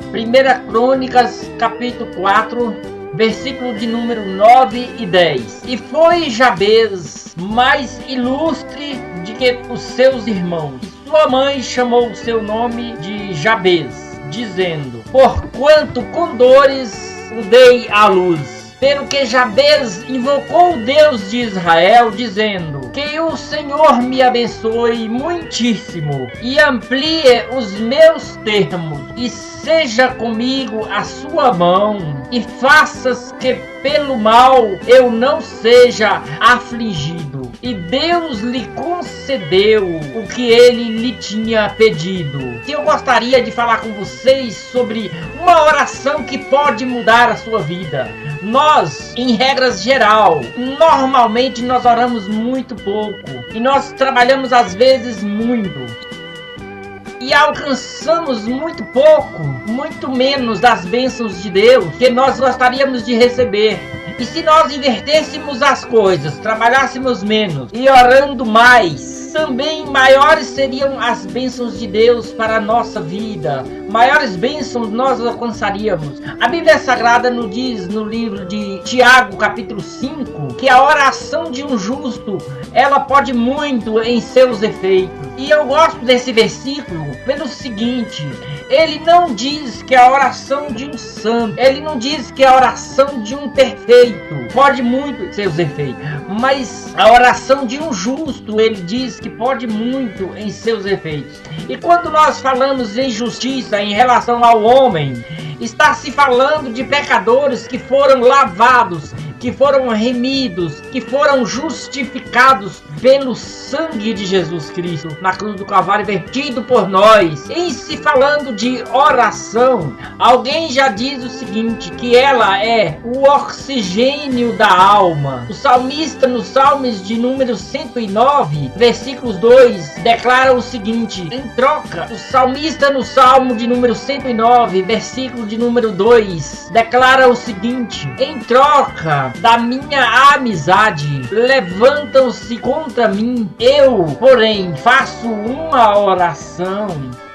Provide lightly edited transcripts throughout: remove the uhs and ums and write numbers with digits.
1 Crônicas, capítulo 4, versículo de número 9 e 10. E foi Jabez mais ilustre do que os seus irmãos. E sua mãe chamou o seu nome de Jabez, dizendo: porquanto com dores o dei à luz. Pelo que Jabez invocou o Deus de Israel, dizendo: que o Senhor me abençoe muitíssimo e amplie os meus termos, e seja comigo a sua mão, e faças que pelo mal eu não seja afligido. E Deus lhe concedeu o que ele lhe tinha pedido. E eu gostaria de falar com vocês sobre uma oração que pode mudar a sua vida. Nós, em regras geral, normalmente nós oramos muito pouco e nós trabalhamos às vezes muito e alcançamos muito pouco, muito menos das bênçãos de Deus que nós gostaríamos de receber. E se nós invertêssemos as coisas, trabalhássemos menos e orando mais, também maiores seriam as bênçãos de Deus para a nossa vida. Maiores bênçãos nós alcançaríamos. A Bíblia Sagrada nos diz no livro de Tiago, capítulo 5, que a oração de um justo, ela pode muito em seus efeitos. E eu gosto desse versículo pelo seguinte: ele não diz que a oração de um santo, ele não diz que a oração de um perfeito pode muito em seus efeitos, mas a oração de um justo, ele diz que pode muito em seus efeitos. E quando nós falamos em justiça em relação ao homem, está se falando de pecadores que foram lavados, que foram remidos, que foram justificados pelo sangue de Jesus Cristo na cruz do Calvário, vertido por nós. Em se falando de oração, alguém já diz o seguinte, que ela é o oxigênio da alma. O salmista nos Salmos de número 109, versículos 2, declara o seguinte, em troca, o salmista no Salmo de número 109, versículo de número 2, declara o seguinte: em troca da minha amizade levantam-se contra mim, eu, porém, faço uma oração.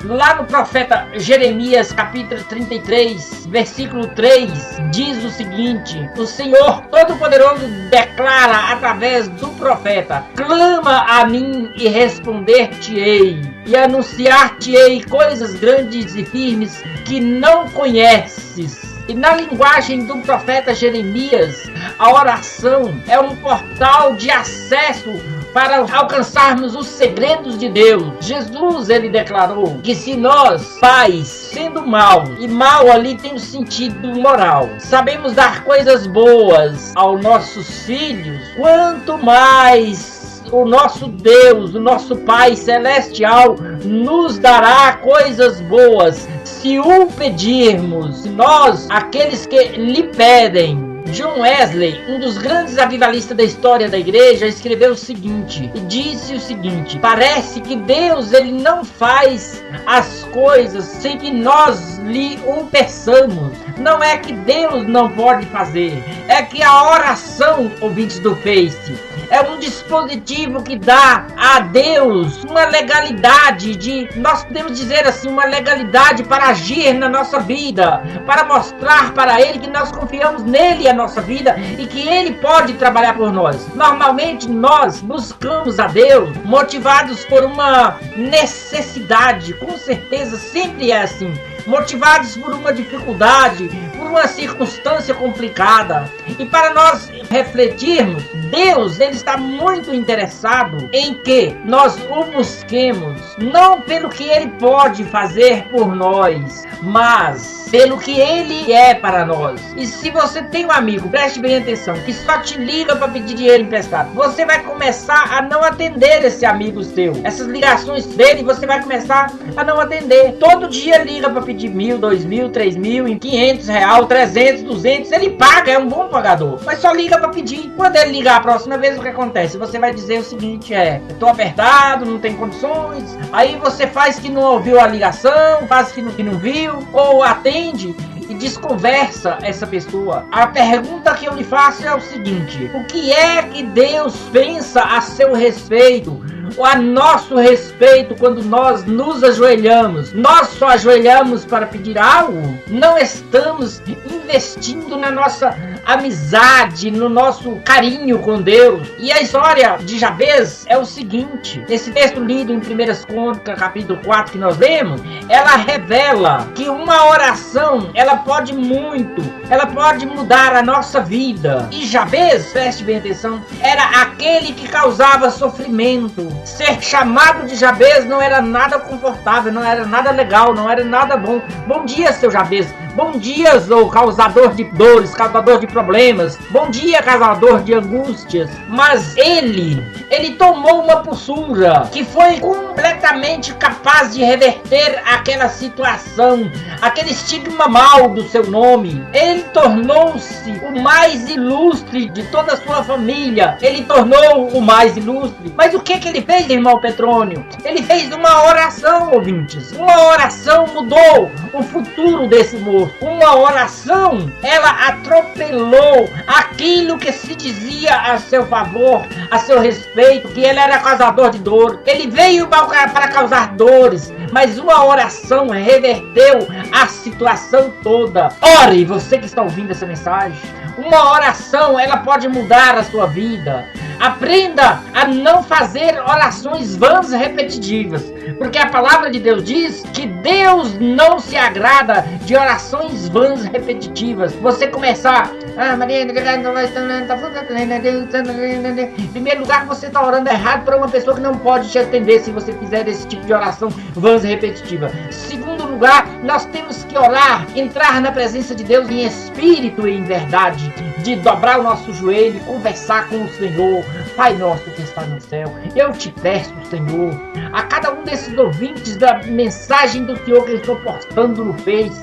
Lá no profeta Jeremias, capítulo 33, versículo 3, diz o seguinte: o Senhor Todo-Poderoso declara através do profeta: clama a mim e responder-te-ei, e anunciar-te-ei coisas grandes e firmes que não conheces. E na linguagem do profeta Jeremias, a oração é um portal de acesso para alcançarmos os segredos de Deus. Jesus, ele declarou que se nós, pais, sendo mal, e mal ali tem o sentido moral, sabemos dar coisas boas aos nossos filhos, quanto mais o nosso Deus, o nosso Pai Celestial, nos dará coisas boas se o pedirmos. Nós, aqueles que lhe pedem. John Wesley, um dos grandes avivalistas da história da igreja, escreveu o seguinte, e disse o seguinte: parece que Deus, ele não faz as coisas sem que nós lhe o peçamos. Não é que Deus não pode fazer, é que a oração, ouvintes do Face, é um dispositivo que dá a Deus uma legalidade de, nós podemos dizer assim, uma legalidade para agir na nossa vida, para mostrar para Ele que nós confiamos nele a nossa vida e que Ele pode trabalhar por nós. Normalmente nós buscamos a Deus motivados por uma necessidade, com certeza sempre é assim, motivados por uma dificuldade, por uma circunstância complicada. E para nós refletirmos, Deus, ele está muito interessado em que nós o busquemos, não pelo que ele pode fazer por nós, mas pelo que ele é para nós. E se você tem um amigo, preste bem atenção, que só te liga para pedir dinheiro emprestado, você vai começar a não atender esse amigo seu. Essas ligações dele, você vai começar a não atender. Todo dia liga para pedir 1.000, 2.000, 3.000, 500 real, 300, 200, ele paga, é um bom pagador, mas só liga para pedir. Quando ele ligar a próxima vez, o que acontece? Você vai dizer o seguinte: eu tô apertado, não tem condições. Aí você faz que não ouviu a ligação, faz que não viu, ou atende e desconversa essa pessoa. A pergunta que eu lhe faço é o seguinte: o que é que Deus pensa a seu respeito? a nosso respeito quando nós nos ajoelhamos. Nós só ajoelhamos para pedir algo? Não estamos investindo na nossa amizade, no nosso carinho com Deus. E a história de Jabez é o seguinte: esse texto lido em 1 Crônicas, capítulo 4, que nós lemos, ela revela que uma oração, ela pode mudar a nossa vida. E Jabez, preste bem atenção, era aquele que causava sofrimento. Ser chamado de Jabez não era nada confortável, não era nada legal, não era nada bom. Bom dia, seu Jabez. Bom dia, ô causador de dores, causador de problemas. Bom dia, causador de angústias. Mas ele tomou uma postura que foi completamente capaz de reverter aquela situação, aquele estigma mau do seu nome. Ele tornou-se o mais ilustre de toda a sua família. Ele tornou o mais ilustre. Mas o que ele fez, irmão Petrônio? Ele fez uma oração, ouvintes. Uma oração mudou o futuro desse moço. Uma oração, ela atropelou aquilo que se dizia a seu favor, a seu respeito, que ele era causador de dor. Ele veio para causar dores, mas uma oração reverteu a situação toda. Ore, você que está ouvindo essa mensagem. Uma oração, ela pode mudar a sua vida. Aprenda a não fazer orações vãs repetitivas, porque a palavra de Deus diz que Deus não se agrada de orações vãs repetitivas. Você começar, em primeiro lugar, você está orando errado para uma pessoa que não pode te atender se você fizer esse tipo de oração vãs repetitiva. Segundo lugar, nós temos que orar, entrar na presença de Deus em espírito e em verdade, de dobrar o nosso joelho e conversar com o Senhor. Pai nosso que está no céu, eu te peço, Senhor, a cada um desses ouvintes da mensagem do Senhor que eu estou postando no Face,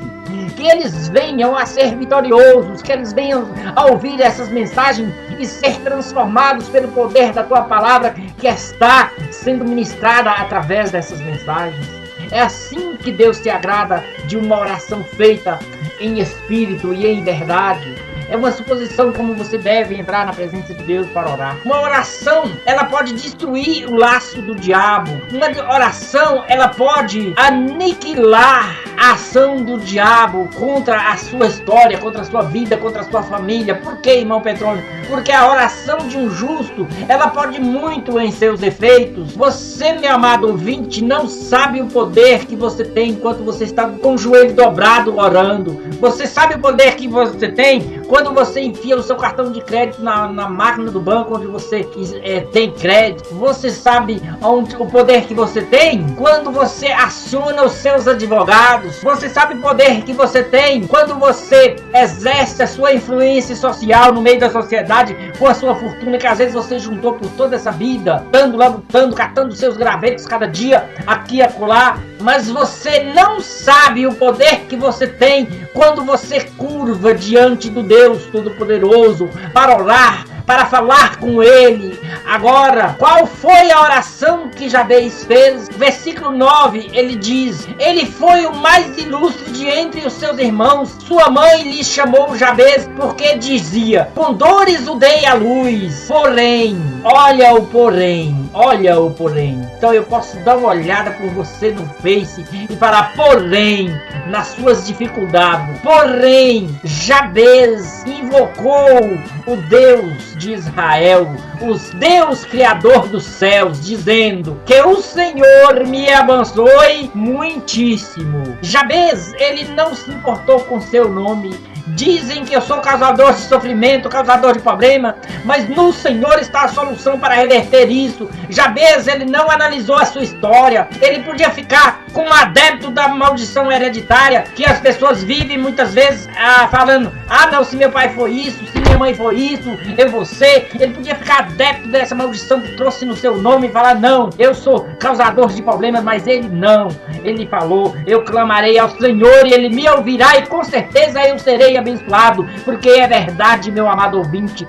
que eles venham a ser vitoriosos, que eles venham a ouvir essas mensagens e ser transformados pelo poder da Tua palavra que está sendo ministrada através dessas mensagens. É assim que Deus se agrada de uma oração feita em espírito e em verdade. É uma suposição como você deve entrar na presença de Deus para orar. Uma oração, ela pode destruir o laço do diabo. Uma oração, ela pode aniquilar a ação do diabo contra a sua história, contra a sua vida, contra a sua família. Por que, irmão Petrônio? Porque a oração de um justo, ela pode muito em seus efeitos. Você, meu amado ouvinte, não sabe o poder que você tem enquanto você está com o joelho dobrado orando. Você sabe o poder que você tem quando você enfia o seu cartão de crédito na máquina do banco onde você tem crédito. Você sabe o poder que você tem quando você aciona os seus advogados. Você sabe o poder que você tem quando você exerce a sua influência social no meio da sociedade com a sua fortuna que às vezes você juntou por toda essa vida, lutando, lutando, catando seus gravetos cada dia, aqui e acolá. Mas você não sabe o poder que você tem quando você curva diante do Deus Todo-Poderoso para orar, para falar com Ele. Agora, qual foi a oração que Jabez fez? Versículo 9, ele diz: ele foi o mais ilustre de entre os seus irmãos. Sua mãe lhe chamou Jabez porque dizia: com dores o dei à luz. Porém, olha o porém. Então eu posso dar uma olhada por você no Face e falar porém nas suas dificuldades. Porém, Jabez invocou o Deus de Israel, o Deus Criador dos céus, dizendo: que o Senhor me abençoe muitíssimo. Jabez, ele não se importou com seu nome. Dizem que eu sou causador de sofrimento, causador de problema, mas no Senhor está a solução para reverter isso. Jabez, ele não analisou a sua história. Ele podia ficar com um adepto da maldição hereditária, que as pessoas vivem muitas vezes falando: ah não, se meu pai foi isso, se minha mãe foi isso, eu vou ser. Ele podia ficar adepto dessa maldição que trouxe no seu nome e falar: não, eu sou causador de problemas, mas ele não. Ele falou: eu clamarei ao Senhor e Ele me ouvirá e com certeza eu serei abençoado, porque é verdade, meu amado ouvinte.